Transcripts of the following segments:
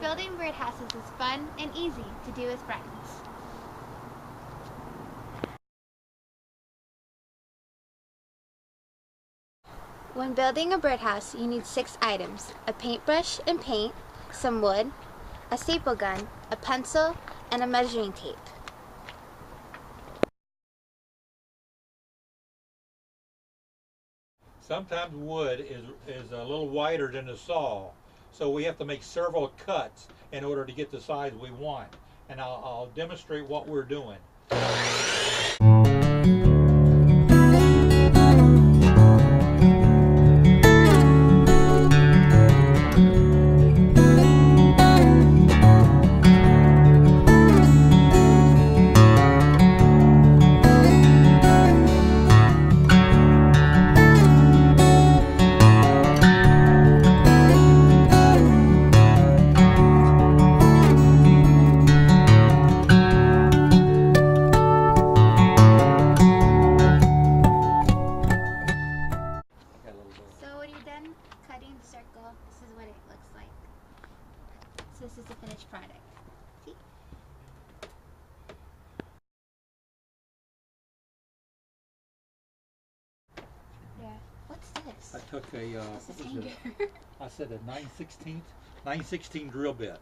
Building birdhouses is fun and easy to do with friends. When building a birdhouse, you need 6 items: a paintbrush and paint, some wood, a staple gun, a pencil, and a measuring tape. Sometimes wood is a little wider than the saw, so we have to make several cuts in order to get the size we want. And I'll demonstrate what we're doing. Cutting the circle, this is what it looks like. So this is the finished product. See? Yeah. What's this? I took a I said a 9/16 drill bit.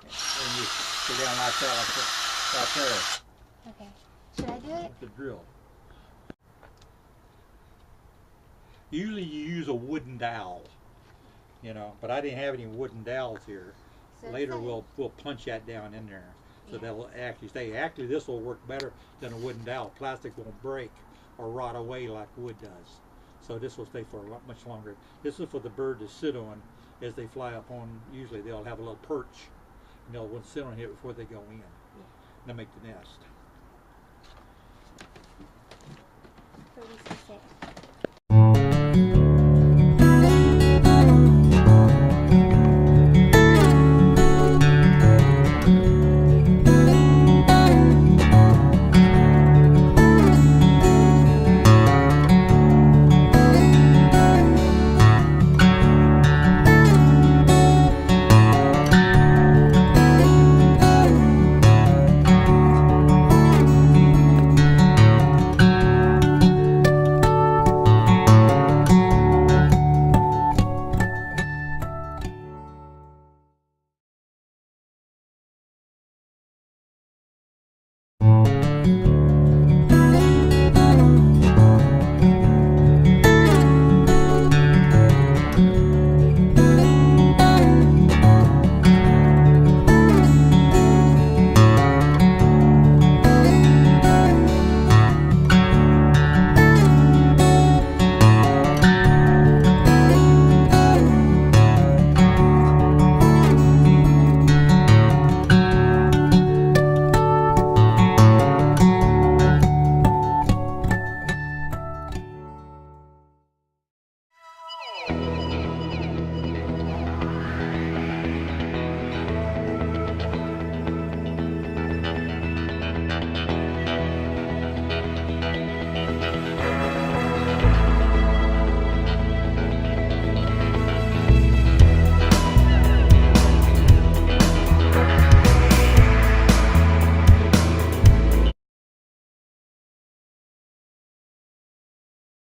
And you go down like that, right there. Okay. Should I do it? With the drill. Usually you use a wooden dowel, you know, but I didn't have any wooden dowels here. So later we'll punch that down in there, so that'll actually stay. Actually, this will work better than a wooden dowel. Plastic won't break or rot away like wood does. So this will stay for a lot much longer. This is for the bird to sit on as they fly up on. Usually they'll have a little perch, and they'll want to sit on here before they go in. They'll make the nest.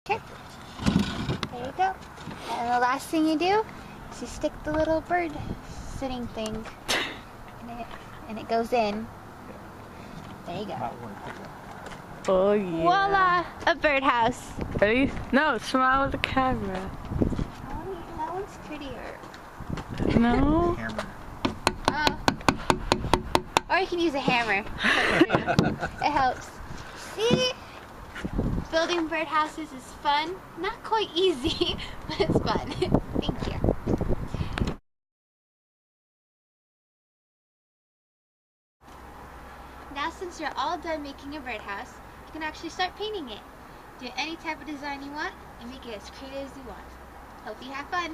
Okay, there you go. And the last thing you do is you stick the little bird sitting thing and it goes in. There you go. Oh yeah. Voila! A birdhouse. Ready? No, smile with the camera. Oh, that one's prettier. No? Oh. Or you can use a hammer. It helps. See? Building birdhouses is fun. Not quite easy, but it's fun. Thank you. Now since you're all done making a birdhouse, you can actually start painting it. Do any type of design you want and make it as creative as you want. Hope you have fun.